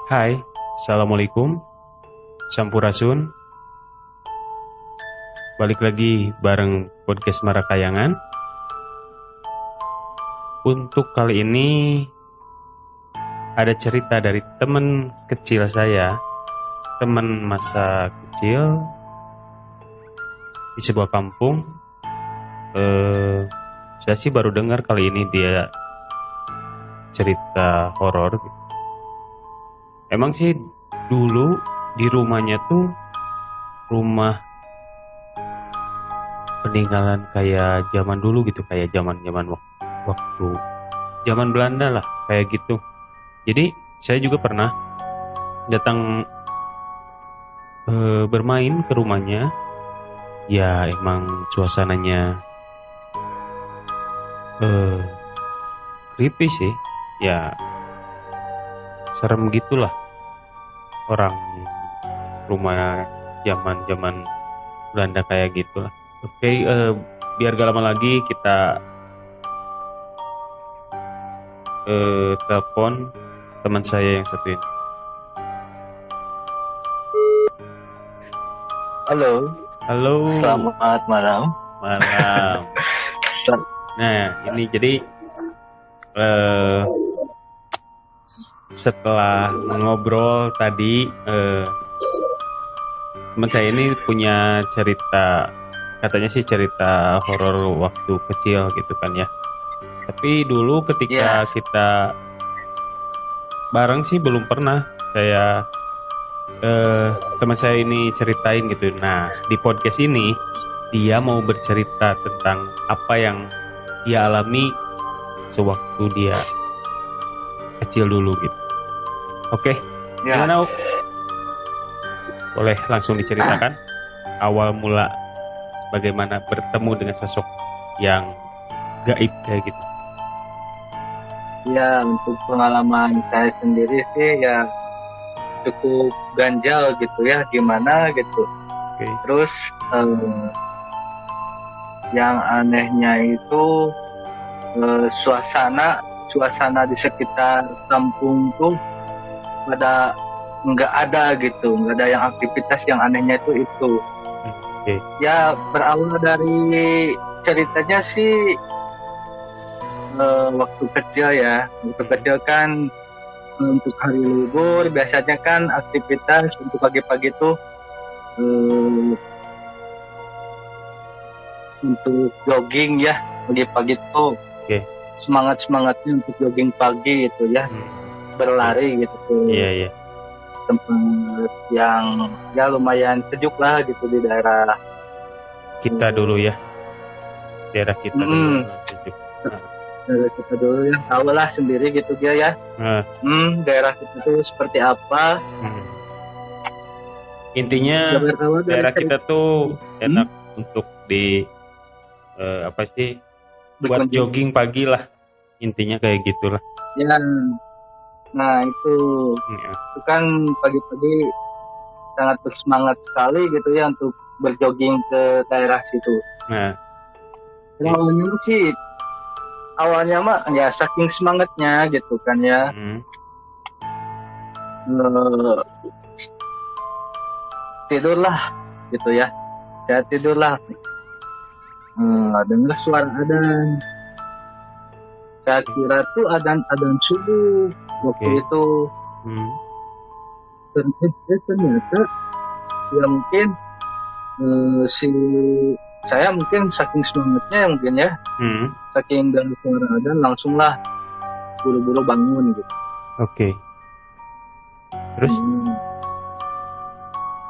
Hai, Assalamualaikum, Sampurasun. Balik lagi bareng podcast Marakayangan. Untuk kali ini ada cerita dari teman kecil saya, teman masa kecil di sebuah kampung. Saya sih baru dengar kali ini dia cerita horor. Emang sih dulu di rumahnya tuh rumah peninggalan kayak zaman dulu gitu, kayak zaman-zaman waktu zaman Belanda lah, kayak gitu. Jadi saya juga pernah datang bermain ke rumahnya. Ya emang suasananya creepy sih, ya serem gitulah, orang rumah zaman Belanda kayak gitulah. Oke, biar gak lama lagi kita telepon teman saya yang satu ini. Halo, Selamat malam. malam. Nah, ini jadi setelah ngobrol tadi, teman saya ini punya cerita, katanya sih cerita horor waktu kecil gitu kan ya. Tapi dulu ketika kita bareng sih belum pernah saya teman saya ini ceritain gitu. Nah, di podcast ini dia mau bercerita tentang apa yang dia alami sewaktu dia kecil dulu gitu. Oke, gimana? Boleh langsung diceritakan awal mula bagaimana bertemu dengan sosok yang gaib kayak gitu. Ya, untuk pengalaman saya sendiri sih ya cukup ganjal gitu ya, gimana gitu. Oke. Terus yang anehnya itu suasana di sekitar kampung tuh pada nggak ada gitu, nggak ada yang aktivitas. Yang anehnya itu. Oke. Ya berawal dari ceritanya sih waktu kecil ya. Waktu kecil kan untuk hari libur biasanya kan aktivitas untuk pagi-pagi tuh untuk jogging ya. Pagi-pagi tuh semangatnya untuk jogging pagi gitu ya, berlari gitu tuh. Iya. Tempat yang ya lumayan sejuk lah gitu di daerah kita dulu ya, daerah kita dulu. Daerah kita dulu ya, tahu lah sendiri gitu dia ya. Daerah kita tuh seperti apa. Intinya daerah kita tuh enak untuk di apa sih, buat jogging pagi lah, intinya kayak gitulah ya. Nah itu kan pagi-pagi sangat bersemangat sekali gitu ya untuk berjogging ke daerah situ. Nah, awalnya mah ya saking semangatnya gitu kan ya. Tidurlah gitu ya. Saya tidurlah. Dengar suara adzan. Saya kira tuh adzan subuh waktu itu. Ternyata ya mungkin saya mungkin saking semangatnya ya mungkin ya, saking dengar suara adzan langsunglah buru-buru bangun gitu. Oke. Terus?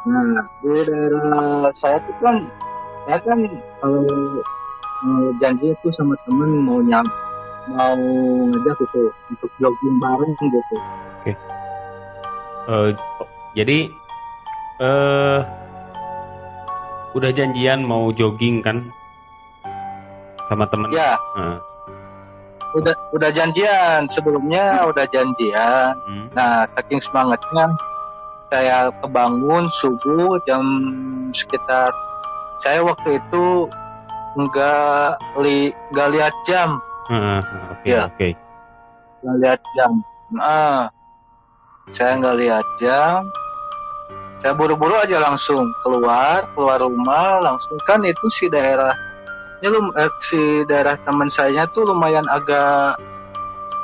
Nah di daerah saya tuh kan, kalau janji itu sama temen mau ngajak gitu untuk jogging bareng gitu. Oke. Jadi udah janjian mau jogging kan sama temen? Ya. Udah janjian sebelumnya, udah janjian. Nah saking semangatnya saya kebangun subuh jam sekitar, saya waktu itu nggak lihat jam. Oke. Nggak lihat jam. Saya nggak lihat jam. Saya buru-buru aja langsung keluar rumah langsung. Kan itu si daerah teman saya tuh lumayan agak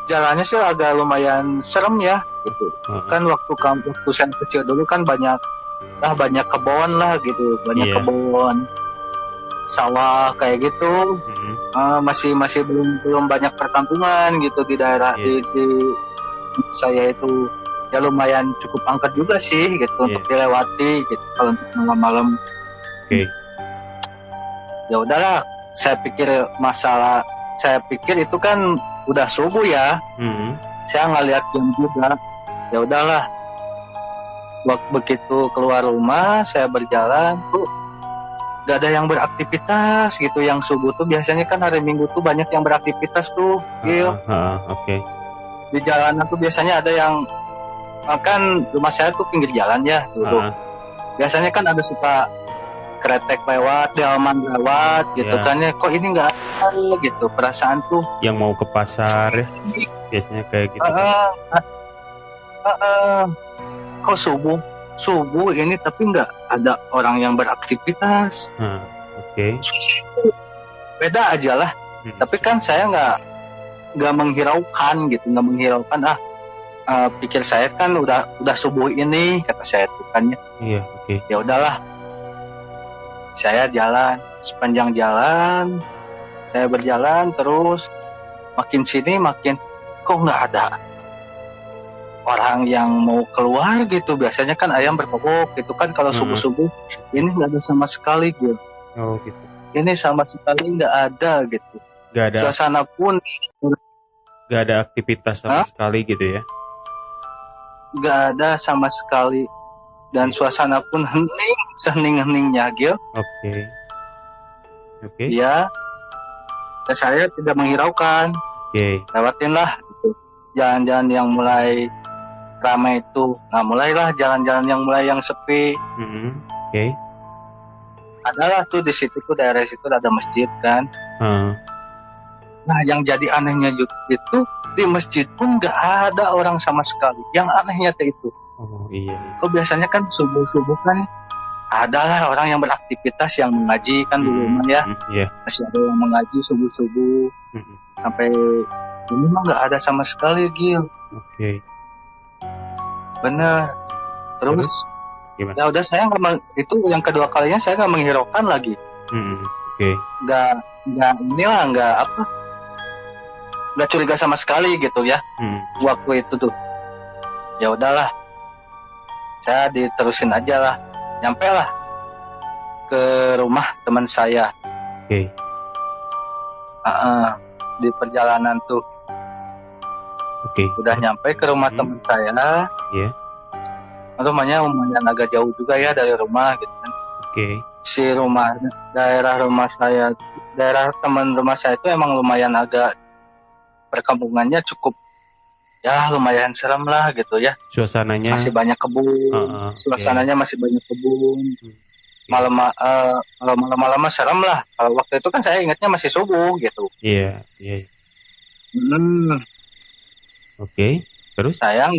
jalannya sih agak lumayan serem ya gitu. Kan waktu saya kecil dulu kan banyak kebun lah gitu, banyak kebun sawah kayak gitu. Masih belum banyak perkampungan gitu di daerah di saya itu. Ya lumayan cukup angker juga sih gitu untuk dilewati gitu kalau untuk malam-malam. Ya udahlah, saya pikir itu kan udah subuh ya. Saya nggak lihat jam juga. Ya udahlah. Waktu begitu keluar rumah, saya berjalan tuh gak ada yang beraktivitas gitu. Yang subuh tuh biasanya kan hari Minggu tuh banyak yang beraktivitas tuh. Di jalanan tuh biasanya ada yang kan rumah saya tuh pinggir jalan ya dulu. Biasanya kan ada suka kretek lewat, delman lewat gitu kan ya. Kok ini nggak ada gitu perasaan tuh. Yang mau ke pasar ya, biasanya kayak gitu. Kok subuh ini tapi nggak ada orang yang beraktivitas. Beda aja lah. Tapi kan saya nggak menghiraukan gitu, nggak menghiraukan pikir saya kan udah subuh ini kata saya tuh kan ya. Ya udahlah, saya jalan sepanjang jalan, saya berjalan terus makin sini makin kok nggak ada orang yang mau keluar gitu. Biasanya kan ayam berkokok gitu kan kalau subuh ini nggak ada sama sekali gitu. Gitu. Ini sama sekali nggak ada gitu. Nggak ada. Suasana pun nggak ada aktivitas sama sekali gitu ya. Nggak ada sama sekali dan suasana pun hening-heningnya Gil. Ya, dan saya tidak menghiraukan. Lewatin lah gitu. Jalan-jalan yang mulai ramai itu. Nah mulailah jalan-jalan yang mulai yang sepi. Adalah tuh di situ tuh daerah situ ada masjid kan. Nah yang jadi anehnya itu di masjid pun nggak ada orang sama sekali. Yang anehnya itu. Kok biasanya kan subuh kan adalah orang yang beraktivitas yang mengaji kan dulu ya. Masih ada yang mengaji subuh sampai ini mah nggak ada sama sekali Gil. Bener. Terus ya udah saya itu yang kedua kalinya saya nggak menghiraukan lagi. Nggak curiga sama sekali gitu ya. Waktu itu tuh ya udahlah, saya diterusin aja lah, nyampe lah ke rumah teman saya. Di perjalanan tuh udah nyampe ke rumah teman saya. Rumahnya lumayan agak jauh juga ya dari rumah gitu kan. Si daerah teman rumah saya itu emang lumayan agak perkampungannya cukup ya lumayan serem lah gitu ya. Suasananya masih banyak kebun. Suasananya masih banyak kebun. Malam-malam serem lah. Kalau waktu itu kan saya ingatnya masih subuh gitu. Terus saya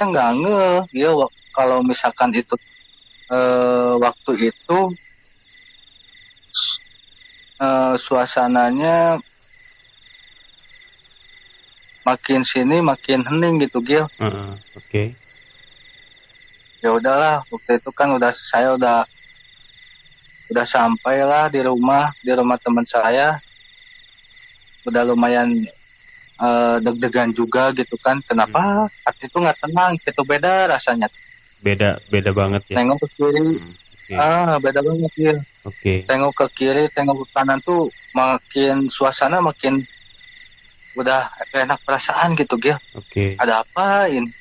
nggak ngeh ya kalau misalkan itu waktu itu suasananya makin sini makin hening gitu Gil. Ya udahlah, waktu itu kan saya udah sampai lah di rumah teman saya. Udah lumayan deg-degan juga gitu kan. Kenapa hati itu nggak tenang gitu, beda rasanya. Beda banget ya. Tengok ke kiri. Beda banget ya. Tengok ke kiri, tengok ke kanan tuh makin suasana makin udah enak perasaan gitu Gil. Ada apa ini?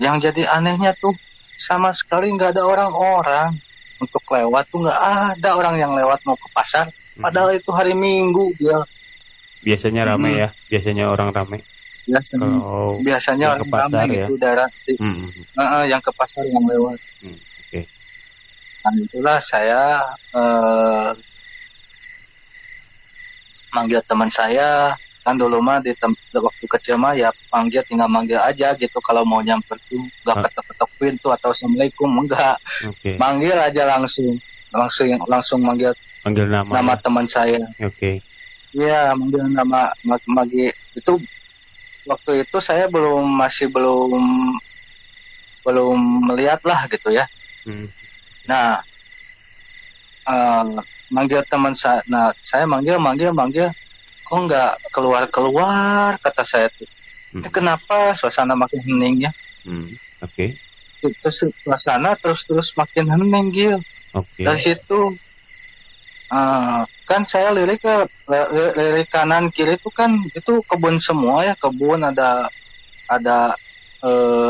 Yang jadi anehnya tuh sama sekali nggak ada orang-orang untuk lewat tuh, nggak ada orang yang lewat mau ke pasar. Padahal itu hari Minggu Gil. Biasanya ramai ya, biasanya orang ramai. Biasanya orang ramai ya? Gitu daerah yang ke pasar yang lewat. Dan itulah saya manggil teman saya kan dulu mah waktu kecil mah ya tinggal manggil aja gitu, kalau mau nyamper tuh nggak ketok-ketok pintu atau assalamualaikum, enggak, manggil aja langsung manggil nama teman saya. Iya, manggil nama Magi. Itu waktu itu saya masih belum melihat lah gitu ya. Nah, manggil teman saya. Nah, saya manggil, kok nggak keluar, kata saya tuh. Kenapa suasana makin hening ya? Terus suasana terus makin hening gitu. Dari situ kan saya lirik kanan kiri itu kan itu kebun semua ya, kebun ada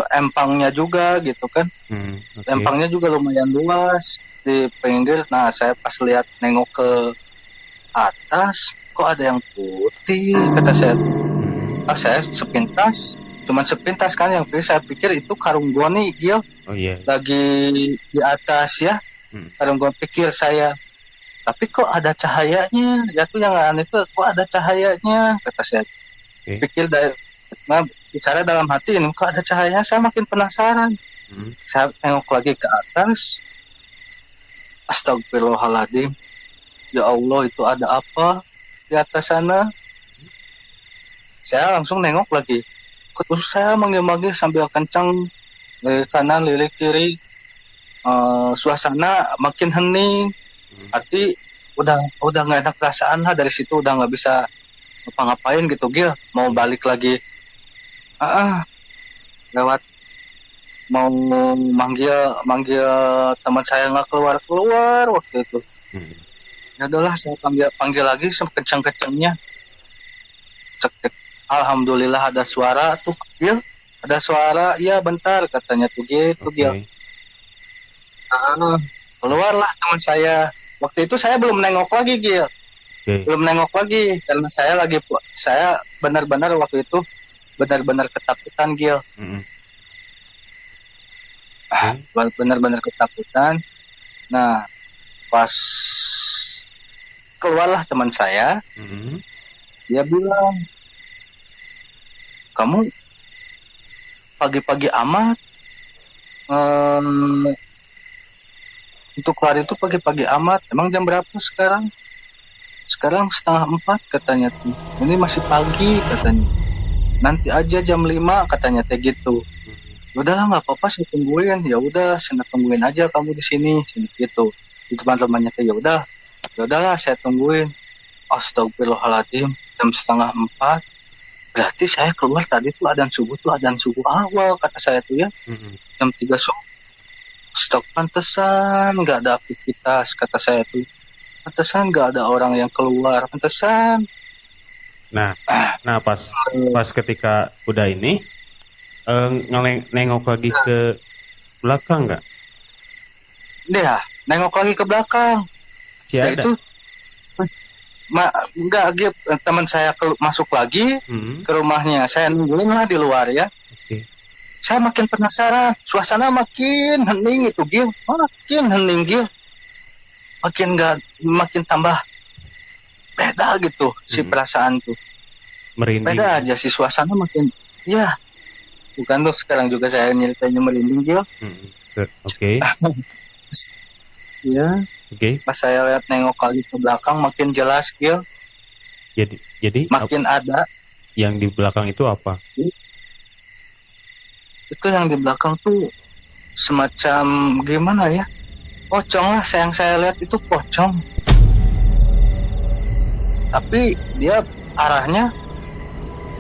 empangnya juga gitu kan. Empangnya juga lumayan luas di pinggir. Nah, saya pas lihat nengok ke atas, kok ada yang putih, kata saya. Saya cuman sepintas kan, yang saya pikir itu karung goni Gil. Lagi di atas ya. Karung goni pikir saya. Tapi kok ada cahayanya? Jatuh yang aneh itu kok ada cahayanya, kata saya. Pikir bicara dalam hati ini, kok ada cahayanya? Saya makin penasaran. Saya tengok lagi ke atas. Astagfirullahaladzim. Ya Allah, itu ada apa di atas sana? Saya langsung nengok lagi. Terus saya manggil-manggil sambil kencang, lirik kanan, lirik kiri. Suasana makin hening. Hati udah nggak enak perasaan lah. Dari situ udah nggak bisa ngapa-ngapain gitu Gil, mau balik lagi lewat mau manggil teman saya nggak keluar waktu itu. Ya udahlah, saya panggil lagi sekencang-kencangnya. Alhamdulillah ada suara tuh Gil, ada suara. Iya bentar, katanya tuh gitu Gil. Keluarlah teman saya. Waktu itu saya belum nengok lagi Gil. Belum nengok lagi karena saya benar-benar waktu itu benar-benar ketakutan Gil. Benar-benar ketakutan. Nah, pas keluarlah teman saya, dia bilang, kamu pagi-pagi amat. Untuk keluar itu pagi-pagi amat. Emang jam berapa sekarang? Sekarang 3:30 katanya tuh. Ini masih pagi katanya. Nanti aja jam 5 katanya teh gitu. Udah nggak apa-apa, saya tungguin. Ya udah, saya tungguin aja kamu di sini gitu. Di teman-temannya teh ya udahlah saya tungguin. Astagfirullahaladzim, jam 3:30. Berarti saya keluar tadi tuh adzan subuh awal, kata saya tuh ya. Jam 3 subuh. Stok pantesan nggak ada aktivitas, kata saya tuh. Pantesan nggak ada orang yang keluar, pantesan. Nah pas ketika udah ini nengok lagi ke belakang nggak? Dia nengok lagi ke belakang. Ada. Itu nggak gitu. Teman saya masuk lagi ke rumahnya. Saya nungguin lah di luar ya. Saya makin penasaran, suasana makin hening itu Gil, makin hening Gil, makin tambah beda gitu si perasaan tuh, merinding. Beda aja si suasana makin, ya, bukan tuh sekarang juga saya nyeritanya merinding Gil. Ya, pas saya lihat nengok kali ke belakang makin jelas Gil. Jadi makin ada. Yang di belakang itu apa? Itu yang di belakang tuh semacam gimana ya, pocong lah. Yang saya lihat itu pocong, tapi dia arahnya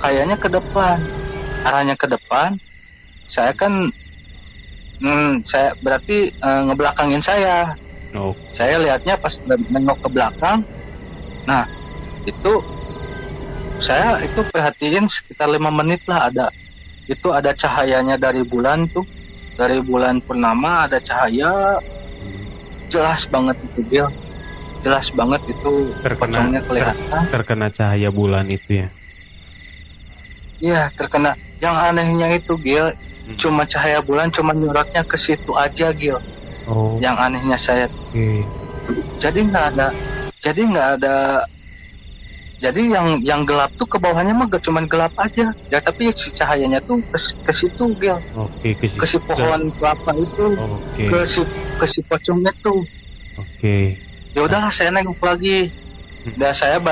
kayaknya ke depan. Saya kan saya berarti ngebelakangin saya. Saya lihatnya pas nengok ke belakang. Nah itu saya itu perhatiin sekitar 5 menit lah. Ada cahayanya dari bulan tuh, dari bulan purnama ada cahaya jelas banget itu dia, jelas banget itu pocongnya kelihatan. Terkena cahaya bulan itu ya? Iya terkena. Yang anehnya itu Gil, cuma cahaya bulan cuma nyorotnya ke situ aja Gil. Yang anehnya saya. Jadi nggak ada Jadi yang gelap tuh ke bawahnya mah gak cuman gelap aja ya, tapi si cahayanya tuh ke situ Gil. Oke, ke si pohon kelapa itu. Oke. ke si pocongnya tuh. Oke. Ya udahlah saya nengok lagi. Dan saya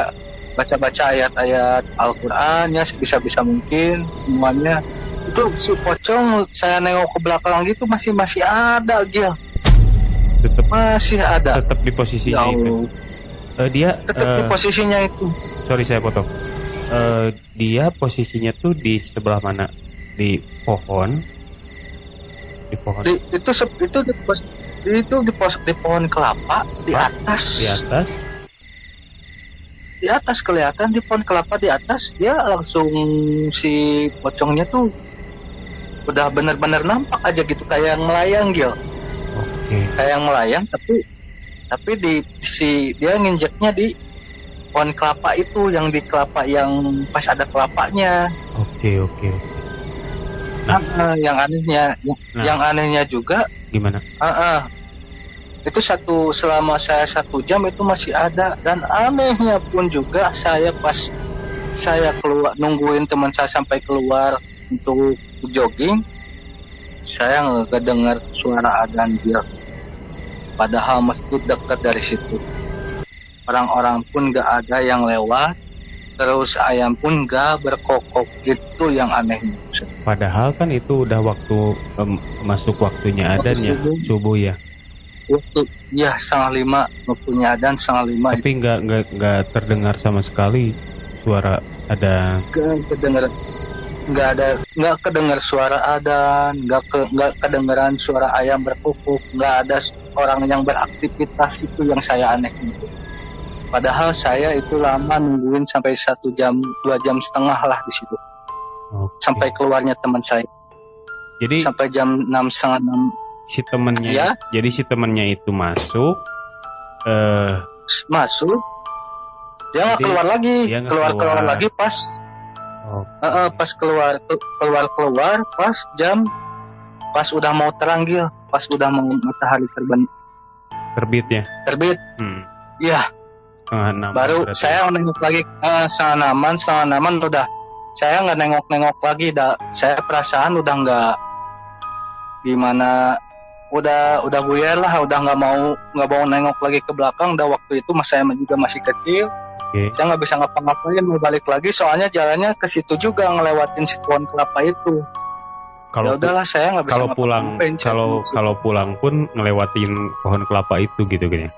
baca-baca ayat-ayat Al-Qur'an ya sebisa mungkin semuanya. Itu si pocong saya nengok ke belakang gitu masih ada Gil. Masih ada. Tetap di posisinya itu. Dia tetap di posisinya itu. Sorry saya potong. Dia posisinya tuh di sebelah mana? Di pohon. Di pohon. Itu di pohon kelapa di atas. Di atas. Di atas kelihatan di pohon kelapa di atas dia langsung si pocongnya tuh udah benar-benar nampak aja gitu kayak yang melayang Gil. Oke. Kayak yang melayang tapi dia nginjeknya di pohon kelapa itu yang di kelapa yang pas ada kelapanya. Oke. Nah, yang anehnya juga gimana? Itu selama saya 1 jam itu masih ada, dan anehnya pun juga pas saya keluar nungguin teman saya sampai keluar untuk jogging, saya nggak dengar suara adzan dia. Padahal masjid dekat dari situ. Orang-orang pun nggak ada yang lewat, terus ayam pun nggak berkokok. Itu yang anehnya. Padahal kan itu udah masuk waktunya adzan ya, subuh ya. Waktu ya 4:30 waktunya adzan 4:30. Tapi nggak terdengar sama sekali suara ada. Nggak kedengar suara adzan, nggak kedengaran suara ayam berkokok, nggak ada orang yang beraktivitas. Itu yang saya aneh itu. Padahal saya itu lama nungguin sampai 1 jam 2 jam setengah lah di situ. Okay. Sampai keluarnya teman saya. Jadi sampai jam 5:30 si temennya ya? Jadi si temennya itu masuk dia nggak keluar lagi, keluar lagi pas pas keluar pas udah mau terang Gil, pas udah mau matahari terbit iya. 5:30 baru berarti. Saya nengok lagi 5:30 udah saya nggak nengok lagi, saya perasaan udah nggak gimana, udah buyar lah, udah nggak mau nengok lagi ke belakang. Udah waktu itu saya juga masih kecil. Saya nggak bisa ngapa-ngapain, mau balik lagi soalnya jalannya ke situ juga ngelewatin si pohon kelapa itu. Ya udahlah saya nggak bisa ngapa-ngapain. Kalau pulang pun ngelewatin pohon kelapa itu gitu kan ya.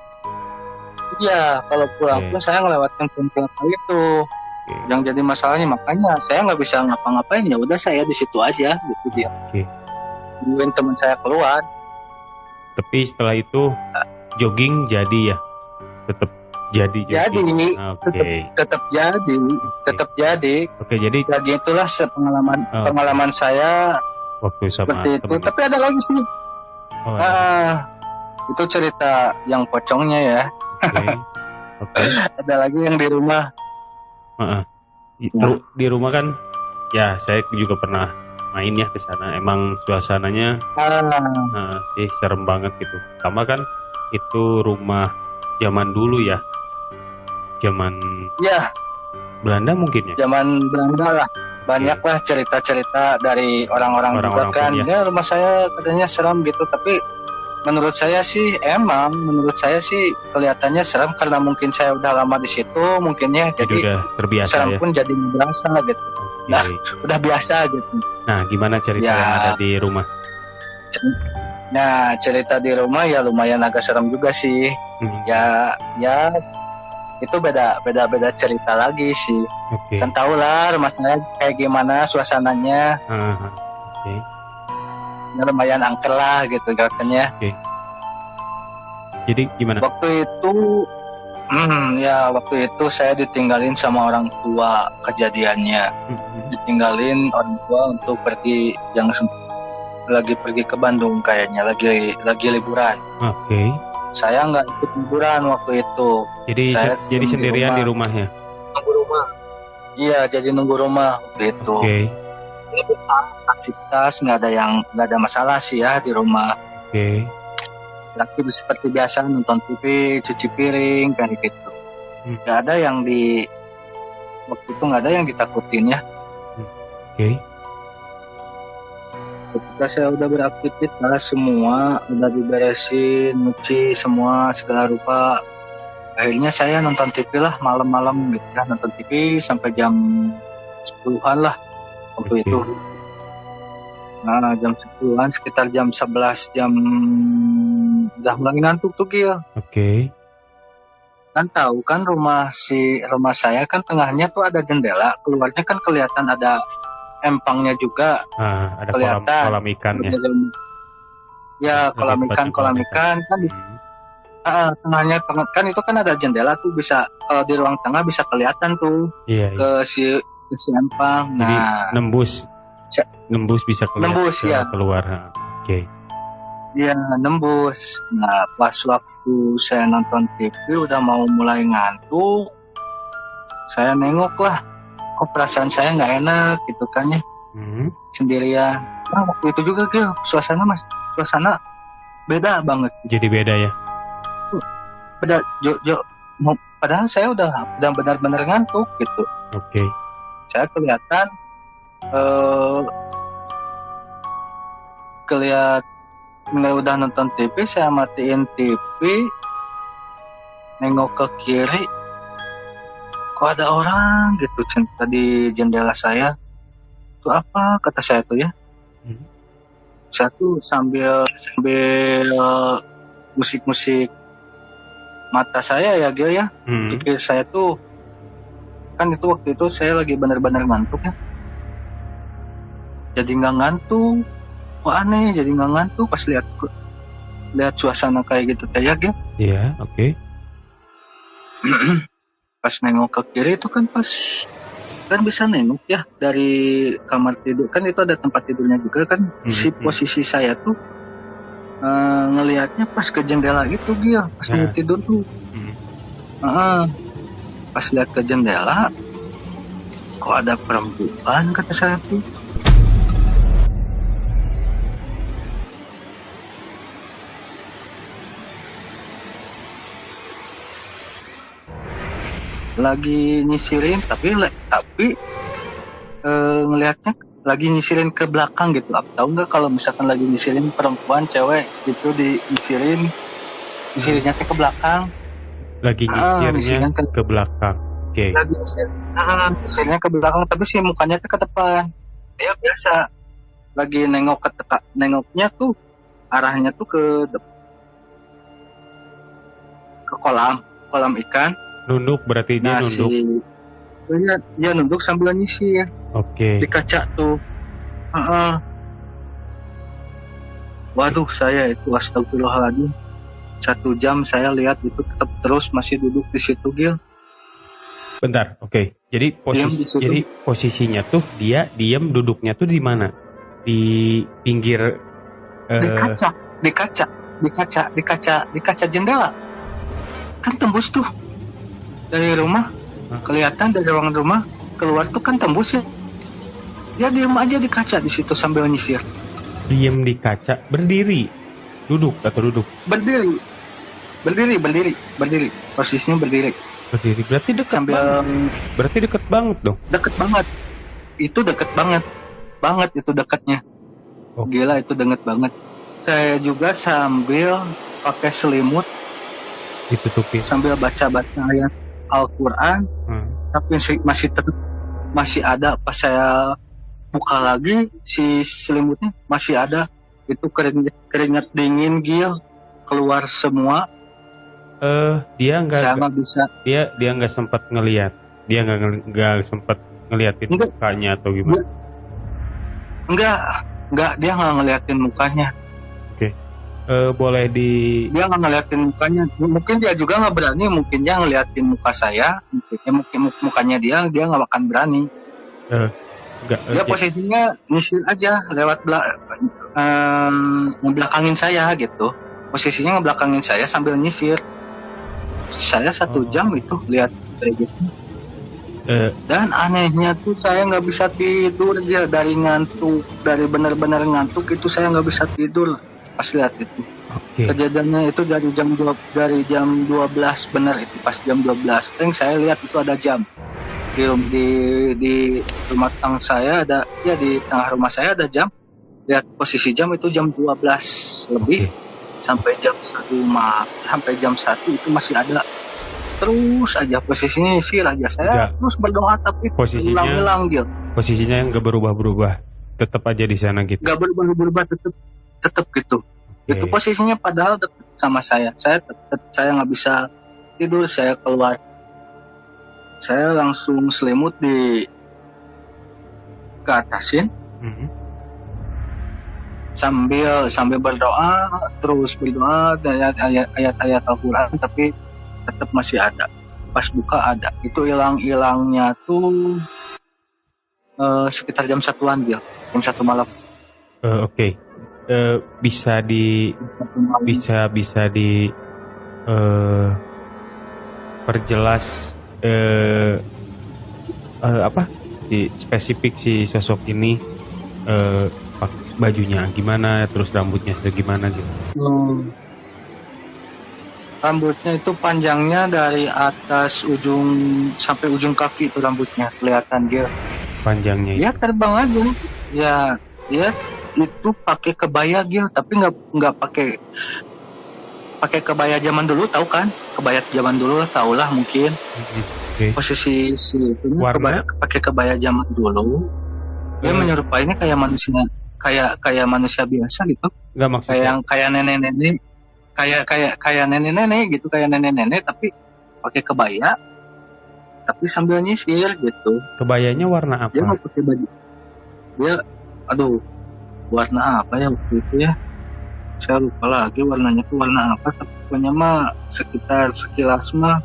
Iya, kalau pulang pun saya ngelewatin pohon kelapa itu. Yang jadi masalahnya makanya saya nggak bisa ngapa-ngapain, ya udah saya di situ aja gitu dia. Nungguin teman saya keluar. Tapi setelah itu jogging jadi ya, tetap jadi. Tetap jadi. Oke, jadi itulah pengalaman saya waktu sama seperti itu. Tapi ada lagi sih. Itu cerita yang pocongnya ya. Okay. Ada lagi yang di rumah. Di rumah kan ya saya juga pernah main ya ke sana. Emang suasananya serem banget gitu. Sama kan itu rumah zaman dulu ya. Zaman Belanda mungkin ya. Zaman Belanda lah. Banyak lah cerita-cerita dari orang-orang juga kan. Ya rumah saya katanya seram gitu, tapi menurut saya sih kelihatannya serem karena mungkin saya udah lama di situ mungkinnya, jadi udah terbiasa serem ya. Pun jadi berasa gitu. Nah, udah biasa gitu. Nah, gimana cerita yang ada di rumah? Nah, cerita di rumah ya lumayan agak serem juga sih. Ya itu beda cerita lagi sih. Kan tau lah rumah saya kayak gimana suasananya. Lumayan angker lah gitu katanya. Jadi gimana? Waktu itu saya ditinggalin sama orang tua kejadiannya. Ditinggalin orang tua untuk pergi lagi pergi ke Bandung kayaknya, lagi liburan. Saya nggak ikut liburan waktu itu. Jadi sendirian di rumahnya. Nunggu rumah. Iya, jadi nunggu rumah waktu itu. Aktivitas nggak ada masalah sih ya di rumah. Seperti biasa nonton TV, cuci piring kayak gitu. Nggak ada yang waktu itu nggak ada yang ditakutin ya. Oke. Ketika saya udah beraktivitas semua, udah diberesin, nyuci semua segala rupa, akhirnya saya nonton TV lah malam-malam gitu ya, nonton TV sampai jam 10-an lah waktu itu. Nah, jam 10-an sekitar jam 11 jam udah mulai ngantuk tuh Gil. Oke. Kan tahu kan rumah saya kan tengahnya tuh ada jendela, keluarnya kan kelihatan ada empangnya juga. Ada kelihatan kolam ikannya. Ya, kolam ikan kan di tengahnya kan itu kan ada jendela tuh, bisa di ruang tengah bisa kelihatan tuh ke si empang. Jadi nembus bisa keluar. Oke. Iya, nembus. Nah, pas waktu saya nonton TV udah mau mulai ngantuk, saya nengok lah, kok perasaan saya nggak enak gitu kan ya, sendirian. Nah, waktu itu juga Gil, suasana beda banget. Jadi beda ya? Beda, padahal saya udah benar-benar ngantuk gitu. Oke. Saya kelihatan udah nonton TV, saya matiin TV, nengok ke kiri, kok ada orang gitu di jendela saya. Itu apa kata saya tuh ya? Saya tuh sambil musik mata saya ya Gil ya. Pikir saya tuh kan itu waktu itu saya lagi benar-benar ngantuk ya. Jadi nggak ngantuk. Kok aneh, jadi nggak ngantuk pas lihat suasana kayak gitu kayak ya. Iya, oke. Pas nengok ke kiri itu kan kan bisa nengok ya dari kamar tidur, kan itu ada tempat tidurnya juga kan. Si posisi saya tuh ngelihatnya pas ke jendela gitu Gil, pas mau tidur tuh. Pas lihat ke jendela, kok ada perempuan kata saya tuh. Lagi nyisirin tapi ngelihatnya lagi nyisirin ke belakang gitu. Tahu nggak kalau misalkan lagi nyisirin perempuan cewek itu nyisirinnya ke belakang. Lagi nyisirnya ke belakang. Oke. Lagi nyisirnya ke belakang tapi si mukanya tuh ke depan. Ya biasa. Lagi nengoknya tuh arahnya tuh ke kolam ikan. Nunduk berarti dia nunduk. Dia nunduk sambil nyisir. Oke. Di kaca tuh. Waduh, saya itu astagfirullahaladzim. 1 jam saya lihat itu tetap terus masih duduk di situ Gil. Bentar, oke. Jadi posisinya tuh dia diam, duduknya tuh di mana? Di pinggir di kaca jendela. Kan tembus tuh. Dari rumah kelihatan, dari ruang rumah keluar tuh kan tembus ya. Dia diam aja di kaca di situ sambil nyisir. Diam di kaca, berdiri, duduk atau duduk? Berdiri. Posisinya berdiri. Berarti dekat sambil banget. Berarti dekat banget dong. Dekat banget. Itu dekat banget itu dekatnya. Oh. Gila, itu dekat banget. Saya juga sambil pakai selimut ditutupin sambil baca-baca ayat Al-Quran, tapi masih ada. Pas saya buka lagi si selimutnya masih ada, itu keringat dingin Gil keluar semua. Dia nggak sempat ngelihat, dia nggak sempat ngeliatin mukanya atau gimana? Enggak, dia nggak ngeliatin mukanya. Oke. Boleh dia nggak ngeliatin mukanya, mungkin dia juga nggak berani, mungkin dia ngeliatin muka saya, mungkin mukanya dia nggak akan berani. Dia posisinya nyusul aja lewat ngebelakangin saya gitu, posisinya ngebelakangin saya sambil nyisir. Saya 1 jam itu lihat kayak gitu. Dan anehnya tuh saya nggak bisa tidur dia, dari benar-benar ngantuk itu saya nggak bisa tidur pas lihat itu. Kejadiannya itu dari jam 12 benar itu, pas jam 12 saya lihat itu ada jam. di rumah tang saya ada, ya di tengah rumah saya ada jam. Lihat posisi jam itu jam 12 lebih. Sampai jam 1 sampai jam 1 itu masih ada. Terus aja posisinya feel aja. Saya terus berdoa tapi hilang gitu. Posisinya yang gak berubah-berubah. Tetap aja di sana gitu. Gak berubah-berubah, tetap gitu. Itu posisinya padahal dekat sama saya. Saya nggak bisa tidur, saya keluar. Saya langsung selimut ke atasin. Sambil berdoa, terus berdoa ayat-ayat Al-Quran, tapi tetap masih ada. Pas buka ada. Itu hilangnya tuh sekitar jam 1-an dia, jam 1 malam. Oke. Bisa di perjelas apa di spesifik si sosok ini, bajunya gimana, terus rambutnya segimana gitu. Rambutnya itu panjangnya dari atas ujung sampai ujung kaki, itu rambutnya kelihatan dia panjangnya. Ya terbang aja. Ya dia itu pakai kebaya dia, tapi nggak pakai kebaya zaman dulu, tahu kan? Kebaya zaman dulu lah, tau lah mungkin. Posisi si itu pakai kebaya zaman dulu. Dia menyerupainya kayak manusia, kayak manusia biasa gitu. Nggak maksudnya kayak nenek-nenek, kayak nenek-nenek gitu, kayak nenek-nenek tapi pakai kebaya, tapi sambil nyisir gitu. Kebayanya warna apa? Dia mau pakai baju. Dia, warna apa ya waktu itu ya? Saya lupa lagi warnanya tuh warna apa, tapi pokoknya mah sekilas mah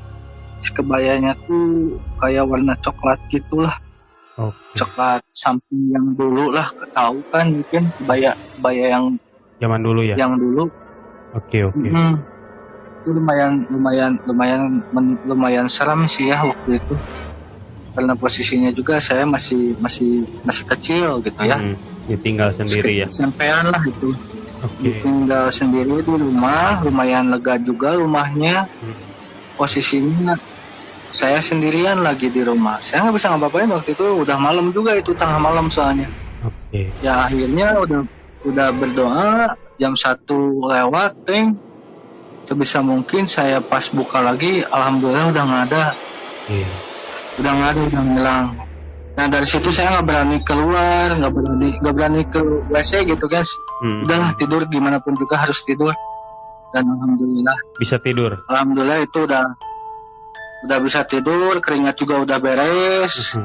si kebayanya tuh kayak warna coklat gitulah. Coklat samping yang dulu lah, tahu kan mungkin kebaya yang zaman dulu ya. Yang dulu. Oke. Itu lumayan seram sih ya waktu itu. Karena posisinya juga saya masih kecil gitu ya. Tinggal sendiri ya. Sampean lah itu. Tinggal sendiri di rumah, lumayan lega juga rumahnya. Posisinya saya sendirian lagi di rumah. Saya nggak bisa ngapa-ngapain waktu itu, udah malam juga, itu tengah malam soalnya. Ya akhirnya udah berdoa, jam 1 lewat, sebisa mungkin saya pas buka lagi, alhamdulillah udah nggak ada. Udah hilang. Nah dari situ saya nggak berani keluar, nggak berani ke WC gitu guys. Udahlah tidur, gimana pun juga harus tidur. Dan alhamdulillah bisa tidur. Alhamdulillah itu udah bisa tidur, keringat juga udah beres.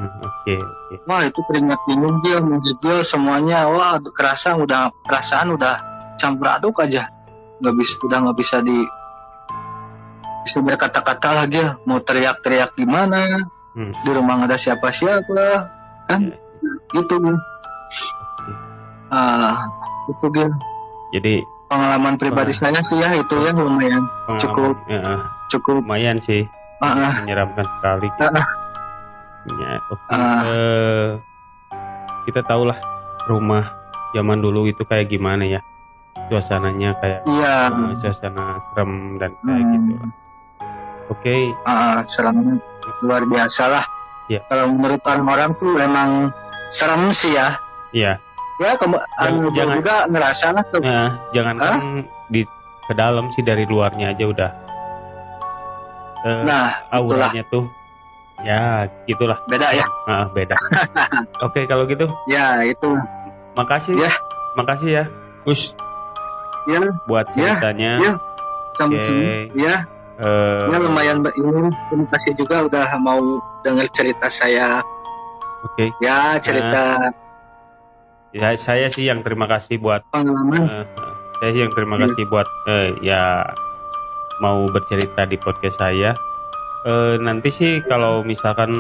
Wah itu keringat dingin dia menggigil semuanya. Wah perasaan udah campur aduk aja. Nggak bisa bisa berkata-kata lagi. Mau teriak-teriak gimana? Di rumah nggak ada siapa-siapa kan? Gitu Gil. Itu Gil. Jadi pengalaman pribadi saya sih ya itu ya lumayan cukup lumayan sih. Menyeramkan sekali. Kita tahulah rumah zaman dulu itu kayak gimana ya, suasananya kayak suasana serem dan kayak gitu. Serem luar biasa lah. Kalau menurut orang-orang tuh emang serem sih ya. Ya jangan juga ngerasa lah tuh. Jangan di ke dalam sih, dari luarnya aja udah. Auranya tuh ya gitulah, beda ya. Beda. Kalau gitu ya itu. Makasih ya Gus buat ceritanya. Sama-sama ya. Lumayan ini, terima kasih juga udah mau dengar cerita saya. Ya cerita. Saya sih yang terima kasih buat pengalaman. Saya sih yang terima kasih buat mau bercerita di podcast saya. Nanti sih kalau misalkan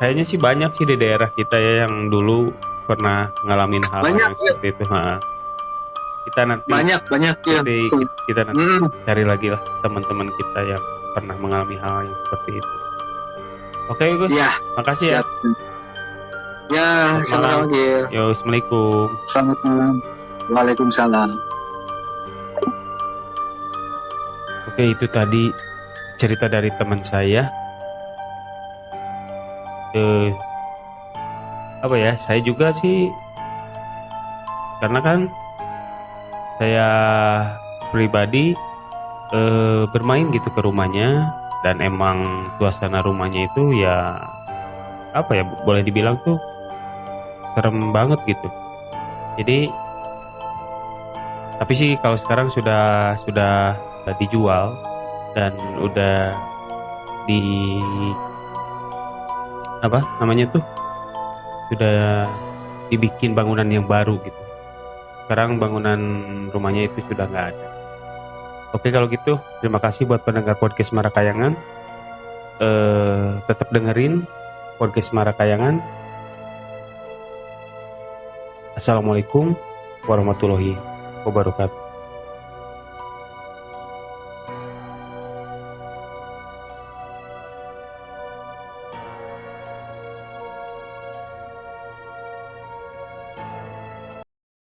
kayaknya sih banyak sih di daerah kita ya yang dulu pernah ngalamin hal yang seperti itu. Kita nanti banyak ya. Kita nanti cari lagi lah teman-teman kita yang pernah mengalami hal yang seperti itu. Oke Gus, makasih ya. Sama-sama Gil. Assalamualaikum. Selamat malam. Waalaikumsalam. Itu tadi cerita dari teman saya. eh, apa ya, saya juga sih karena kan saya pribadi bermain gitu ke rumahnya, dan emang suasana rumahnya itu ya apa ya, boleh dibilang tuh serem banget gitu. Jadi tapi sih kalau sekarang sudah dijual dan udah di apa namanya tuh, sudah dibikin bangunan yang baru gitu. Sekarang bangunan rumahnya itu sudah nggak ada. Oke kalau gitu, terima kasih buat pendengar podcast Marakayangan. Tetap dengerin podcast Marakayangan. Assalamualaikum warahmatullahi wabarakatuh.